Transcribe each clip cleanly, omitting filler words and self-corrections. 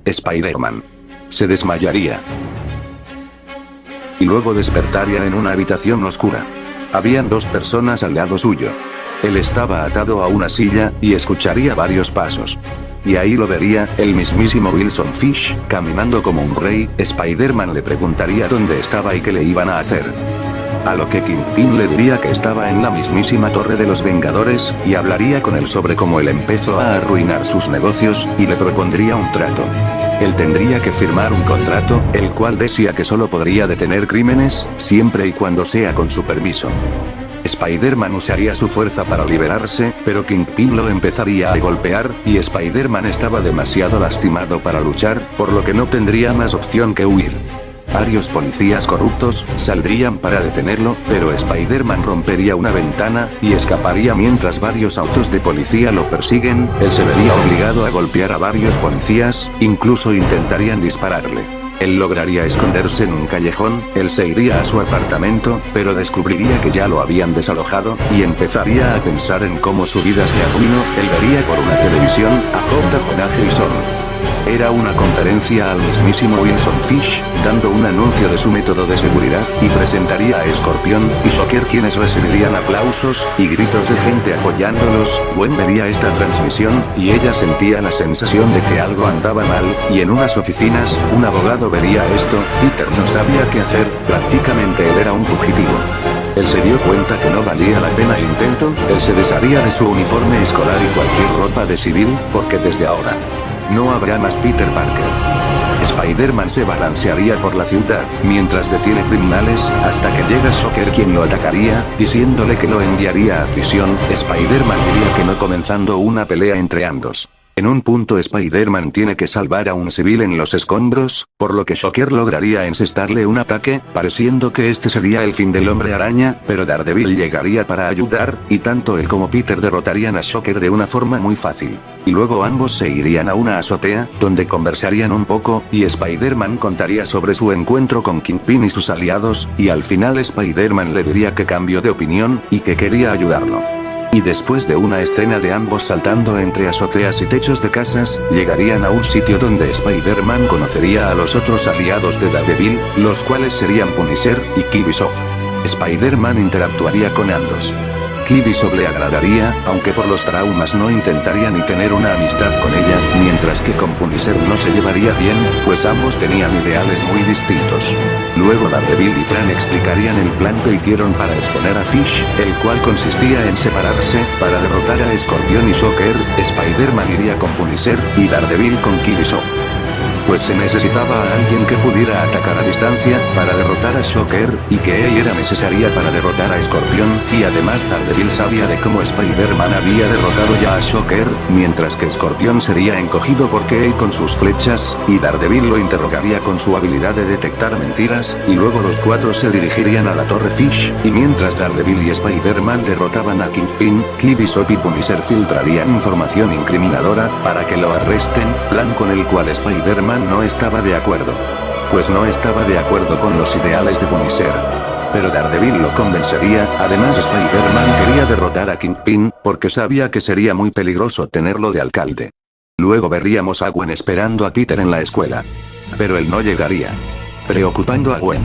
Spider-Man se desmayaría. Y luego despertaría en una habitación oscura. Habían dos personas al lado suyo. Él estaba atado a una silla, y escucharía varios pasos. Y ahí lo vería, el mismísimo Wilson Fisk, caminando como un rey. Spider-Man le preguntaría dónde estaba y qué le iban a hacer. A lo que Kingpin le diría que estaba en la mismísima Torre de los Vengadores, y hablaría con él sobre cómo él empezó a arruinar sus negocios, y le propondría un trato. Él tendría que firmar un contrato, el cual decía que solo podría detener crímenes, siempre y cuando sea con su permiso. Spider-Man usaría su fuerza para liberarse, pero Kingpin lo empezaría a golpear, y Spider-Man estaba demasiado lastimado para luchar, por lo que no tendría más opción que huir. Varios policías corruptos saldrían para detenerlo, pero Spider-Man rompería una ventana y escaparía mientras varios autos de policía lo persiguen. Él se vería obligado a golpear a varios policías, incluso intentarían dispararle. Él lograría esconderse en un callejón, él se iría a su apartamento, pero descubriría que ya lo habían desalojado, y empezaría a pensar en cómo su vida se arruinó. Él vería por una televisión a J. Jonah Jameson. Era una conferencia al mismísimo Wilson Fisk, dando un anuncio de su método de seguridad, y presentaría a Escorpión y Shocker, quienes recibirían aplausos y gritos de gente apoyándolos. Gwen vería esta transmisión, y ella sentía la sensación de que algo andaba mal, y en unas oficinas, un abogado vería esto. Peter no sabía qué hacer, prácticamente él era un fugitivo. Él se dio cuenta que no valía la pena el intento. Él se desharía de su uniforme escolar y cualquier ropa de civil, porque desde ahora no habrá más Peter Parker. Spider-Man se balancearía por la ciudad, mientras detiene criminales, hasta que llega Shocker, quien lo atacaría, diciéndole que lo enviaría a prisión. Spider-Man diría que no, comenzando una pelea entre ambos. En un punto Spider-Man tiene que salvar a un civil en los escombros, por lo que Shocker lograría encestarle un ataque, pareciendo que este sería el fin del Hombre Araña, pero Daredevil llegaría para ayudar, y tanto él como Peter derrotarían a Shocker de una forma muy fácil. Y luego ambos se irían a una azotea, donde conversarían un poco, y Spider-Man contaría sobre su encuentro con Kingpin y sus aliados, y al final Spider-Man le diría que cambió de opinión, y que quería ayudarlo. Y después de una escena de ambos saltando entre azoteas y techos de casas, llegarían a un sitio donde Spider-Man conocería a los otros aliados de Daredevil, los cuales serían Punisher y Killbishop. Spider-Man interactuaría con ambos. Killbishop le agradaría, aunque por los traumas no intentaría ni tener una amistad con ella, mientras que con Punisher no se llevaría bien, pues ambos tenían ideales muy distintos. Luego Daredevil y Fran explicarían el plan que hicieron para exponer a Fisk, el cual consistía en separarse, para derrotar a Escorpión y Shocker. Spider-Man iría con Punisher, y Daredevil con Killbishop. Pues se necesitaba a alguien que pudiera atacar a distancia, para derrotar a Shocker, y que ella era necesaria para derrotar a Escorpión, y además Daredevil sabía de cómo Spider-Man había derrotado ya a Shocker, mientras que Escorpión sería encogido por Kay con sus flechas, y Daredevil lo interrogaría con su habilidad de detectar mentiras, y luego los cuatro se dirigirían a la Torre Fisk, y mientras Daredevil y Spider-Man derrotaban a Kingpin, Killbishop y Punisher filtrarían información incriminadora, para que lo arresten, plan con el cual Spider-Man no estaba de acuerdo. Pues no estaba de acuerdo con los ideales de Punisher. Pero Daredevil lo convencería. Además Spider-Man quería derrotar a Kingpin, porque sabía que sería muy peligroso tenerlo de alcalde. Luego veríamos a Gwen esperando a Peter en la escuela. Pero él no llegaría, preocupando a Gwen.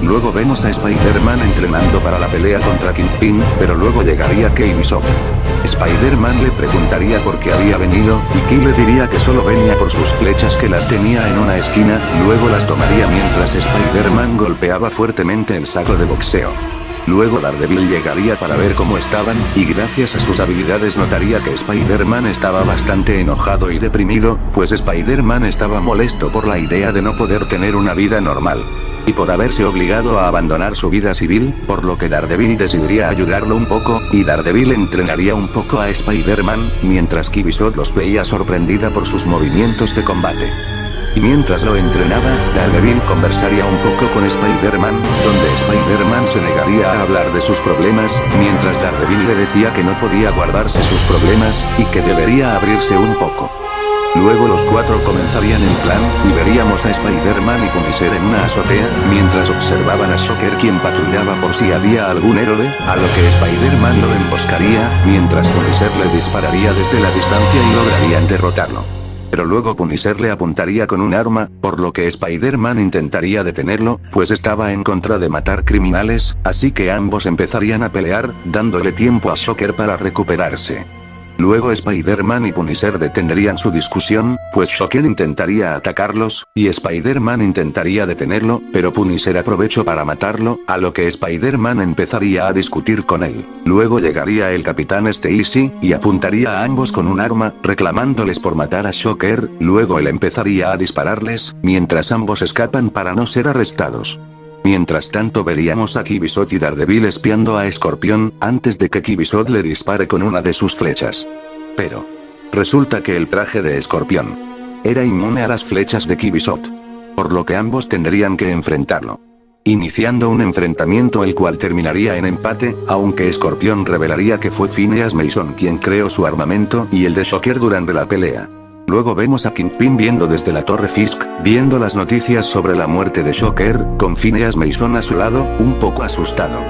Luego vemos a Spider-Man entrenando para la pelea contra Kingpin, pero luego llegaría Killbishop. Spider-Man le preguntaría por qué había venido, y Key le diría que solo venía por sus flechas, que las tenía en una esquina. Luego las tomaría mientras Spider-Man golpeaba fuertemente el saco de boxeo. Luego Daredevil llegaría para ver cómo estaban, y gracias a sus habilidades notaría que Spider-Man estaba bastante enojado y deprimido, pues Spider-Man estaba molesto por la idea de no poder tener una vida normal. Y por haberse obligado a abandonar su vida civil, por lo que Daredevil decidiría ayudarlo un poco, y Daredevil entrenaría un poco a Spider-Man, mientras Killbishop los veía sorprendida por sus movimientos de combate. Y mientras lo entrenaba, Daredevil conversaría un poco con Spider-Man, donde Spider-Man se negaría a hablar de sus problemas, mientras Daredevil le decía que no podía guardarse sus problemas, y que debería abrirse un poco. Luego los cuatro comenzarían el plan, y veríamos a Spider-Man y Punisher en una azotea, mientras observaban a Shocker, quien patrullaba por si había algún héroe, a lo que Spider-Man lo emboscaría, mientras Punisher le dispararía desde la distancia y lograrían derrotarlo. Pero luego Punisher le apuntaría con un arma, por lo que Spider-Man intentaría detenerlo, pues estaba en contra de matar criminales, así que ambos empezarían a pelear, dándole tiempo a Shocker para recuperarse. Luego Spider-Man y Punisher detendrían su discusión, pues Shocker intentaría atacarlos, y Spider-Man intentaría detenerlo, pero Punisher aprovechó para matarlo, a lo que Spider-Man empezaría a discutir con él. Luego llegaría el Capitán Stacy, y apuntaría a ambos con un arma, reclamándoles por matar a Shocker, luego él empezaría a dispararles, mientras ambos escapan para no ser arrestados. Mientras tanto veríamos a Kibisot y Daredevil espiando a Escorpión, antes de que Kibisot le dispare con una de sus flechas. Pero resulta que el traje de Escorpión era inmune a las flechas de Kibisot, por lo que ambos tendrían que enfrentarlo, iniciando un enfrentamiento el cual terminaría en empate, aunque Escorpión revelaría que fue Phineas Mason quien creó su armamento y el de Shocker durante la pelea. Luego vemos a Kingpin viendo desde la Torre Fisk, viendo las noticias sobre la muerte de Shocker, con Phineas Mason a su lado, un poco asustado.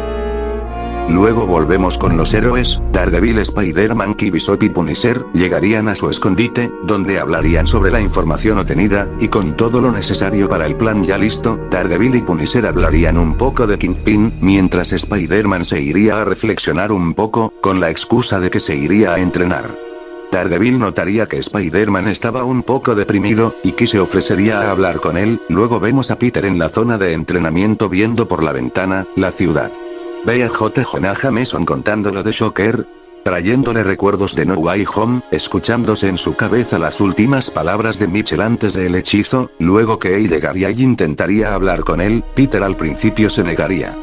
Luego volvemos con los héroes, Daredevil, Spider-Man, Kibisot y Punisher, llegarían a su escondite, donde hablarían sobre la información obtenida, y con todo lo necesario para el plan ya listo, Daredevil y Punisher hablarían un poco de Kingpin, mientras Spider-Man se iría a reflexionar un poco, con la excusa de que se iría a entrenar. Daredevil notaría que Spider-Man estaba un poco deprimido, y que se ofrecería a hablar con él. Luego vemos a Peter en la zona de entrenamiento viendo por la ventana, la ciudad. Ve a J. Jonah Mason contándolo de Shocker, trayéndole recuerdos de No Way Home, escuchándose en su cabeza las últimas palabras de Mitchell antes del hechizo. Luego Kay llegaría y intentaría hablar con él. Peter al principio se negaría,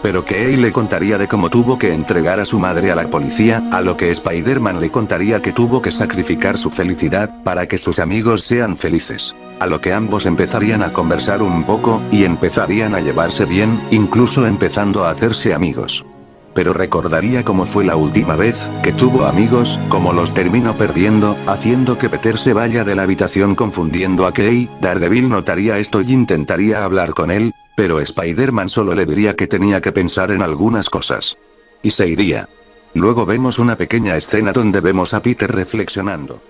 pero Kay le contaría de cómo tuvo que entregar a su madre a la policía, a lo que Spider-Man le contaría que tuvo que sacrificar su felicidad, para que sus amigos sean felices. A lo que ambos empezarían a conversar un poco, y empezarían a llevarse bien, incluso empezando a hacerse amigos. Pero recordaría cómo fue la última vez que tuvo amigos, cómo los terminó perdiendo, haciendo que Peter se vaya de la habitación confundiendo a Kay. Daredevil notaría esto y intentaría hablar con él, pero Spider-Man solo le diría que tenía que pensar en algunas cosas, y se iría. Luego vemos una pequeña escena donde vemos a Peter reflexionando.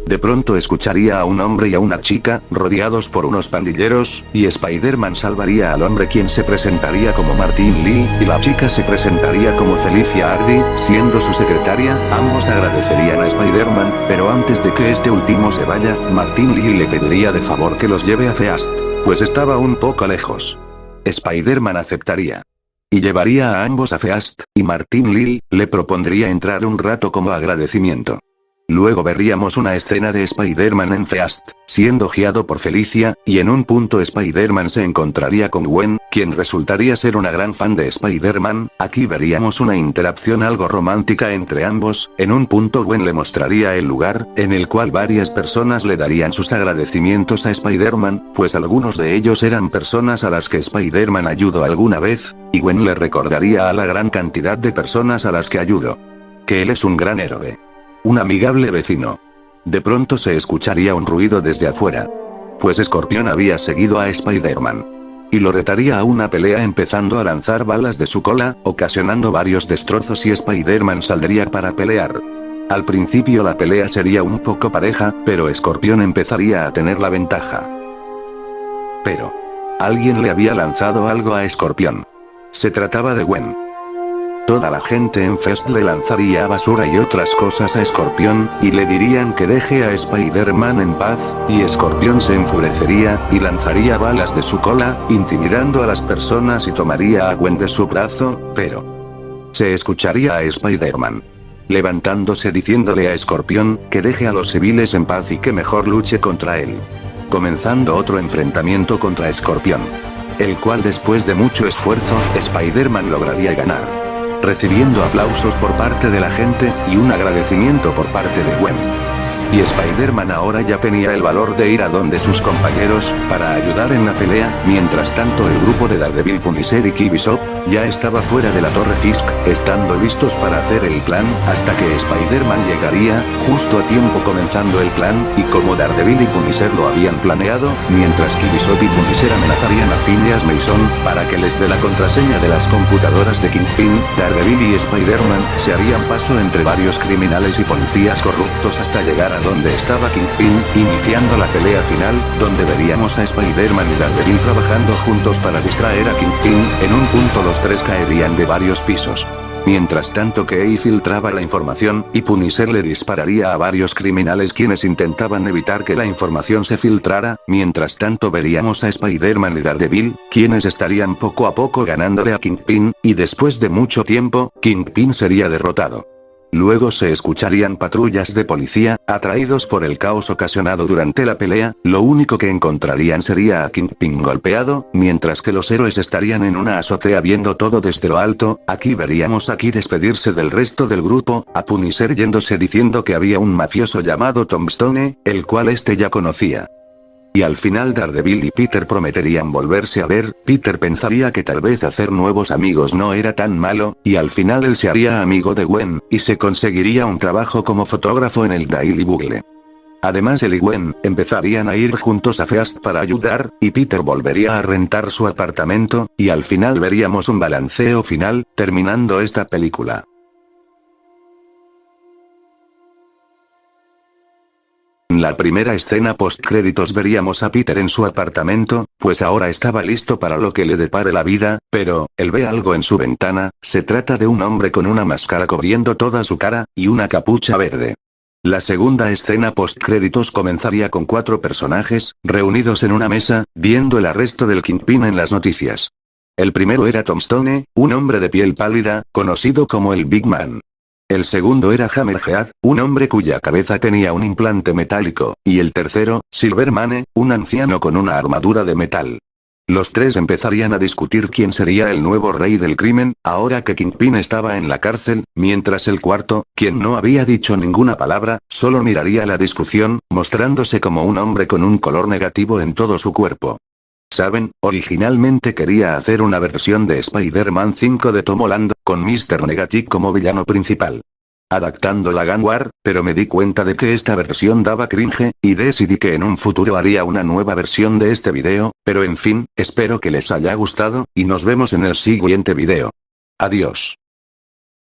De pronto escucharía a un hombre y a una chica, rodeados por unos pandilleros, y Spider-Man salvaría al hombre quien se presentaría como Martin Lee, y la chica se presentaría como Felicia Hardy, siendo su secretaria. Ambos agradecerían a Spider-Man, pero antes de que este último se vaya, Martin Lee le pediría de favor que los lleve a Feast, pues estaba un poco lejos. Spider-Man aceptaría, y llevaría a ambos a Feast, y Martin Lee le propondría entrar un rato como agradecimiento. Luego veríamos una escena de Spider-Man en Feast, siendo guiado por Felicia, y en un punto Spider-Man se encontraría con Gwen, quien resultaría ser una gran fan de Spider-Man. Aquí veríamos una interacción algo romántica entre ambos. En un punto Gwen le mostraría el lugar, en el cual varias personas le darían sus agradecimientos a Spider-Man, pues algunos de ellos eran personas a las que Spider-Man ayudó alguna vez, y Gwen le recordaría a la gran cantidad de personas a las que ayudó que él es un gran héroe, un amigable vecino. De pronto se escucharía un ruido desde afuera, pues Escorpión había seguido a Spider-Man, y lo retaría a una pelea empezando a lanzar balas de su cola, ocasionando varios destrozos, y Spider-Man saldría para pelear. Al principio la pelea sería un poco pareja, pero Escorpión empezaría a tener la ventaja. Pero alguien le había lanzado algo a Escorpión. Se trataba de Gwen. Toda la gente en Feast le lanzaría basura y otras cosas a Escorpión, y le dirían que deje a Spider-Man en paz, y Escorpión se enfurecería, y lanzaría balas de su cola, intimidando a las personas, y tomaría a Gwen de su brazo, pero se escucharía a Spider-Man levantándose diciéndole a Escorpión que deje a los civiles en paz y que mejor luche contra él, comenzando otro enfrentamiento contra Escorpión, el cual después de mucho esfuerzo, Spider-Man lograría ganar, recibiendo aplausos por parte de la gente, y un agradecimiento por parte de Gwen. Y Spider-Man ahora ya tenía el valor de ir a donde sus compañeros, para ayudar en la pelea. Mientras tanto el grupo de Daredevil, Punisher y Kibisot, ya estaba fuera de la Torre Fisk, estando listos para hacer el plan, hasta que Spider-Man llegaría, justo a tiempo comenzando el plan, y como Daredevil y Punisher lo habían planeado, mientras Kibisot y Punisher amenazarían a Phineas Mason, para que les dé la contraseña de las computadoras de Kingpin, Daredevil y Spider-Man se harían paso entre varios criminales y policías corruptos hasta llegar a donde estaba Kingpin, iniciando la pelea final, donde veríamos a Spider-Man y Daredevil trabajando juntos para distraer a Kingpin. En un punto los tres caerían de varios pisos. Mientras tanto Kay filtraba la información, y Punisher le dispararía a varios criminales quienes intentaban evitar que la información se filtrara. Mientras tanto veríamos a Spider-Man y Daredevil, quienes estarían poco a poco ganándole a Kingpin, y después de mucho tiempo, Kingpin sería derrotado. Luego se escucharían patrullas de policía, atraídos por el caos ocasionado durante la pelea. Lo único que encontrarían sería a Kingpin golpeado, mientras que los héroes estarían en una azotea viendo todo desde lo alto. Aquí veríamos a Kid despedirse del resto del grupo, a Punisher yéndose diciendo que había un mafioso llamado Tombstone, el cual este ya conocía. Y al final Daredevil y Peter prometerían volverse a ver. Peter pensaría que tal vez hacer nuevos amigos no era tan malo, y al final él se haría amigo de Gwen, y se conseguiría un trabajo como fotógrafo en el Daily Bugle. Además él y Gwen empezarían a ir juntos a Feast para ayudar, y Peter volvería a rentar su apartamento, y al final veríamos un balanceo final, terminando esta película. En la primera escena postcréditos veríamos a Peter en su apartamento, pues ahora estaba listo para lo que le depare la vida, pero, él ve algo en su ventana. Se trata de un hombre con una máscara cubriendo toda su cara, y una capucha verde. La segunda escena postcréditos comenzaría con 4 personajes, reunidos en una mesa, viendo el arresto del Kingpin en las noticias. El primero era Tombstone, un hombre de piel pálida, conocido como el Big Man. El segundo era Hammerhead, un hombre cuya cabeza tenía un implante metálico, y el tercero, Silvermane, un anciano con una armadura de metal. Los tres empezarían a discutir quién sería el nuevo rey del crimen, ahora que Kingpin estaba en la cárcel, mientras el cuarto, quien no había dicho ninguna palabra, solo miraría la discusión, mostrándose como un hombre con un color negativo en todo su cuerpo. ¿Saben? Originalmente quería hacer una versión de Spider-Man 5 de Tom Holland, con Mr. Negative como villano principal. Adaptando la Gun War, pero me di cuenta de que esta versión daba cringe, y decidí que en un futuro haría una nueva versión de este video, pero en fin, espero que les haya gustado, y nos vemos en el siguiente video. Adiós.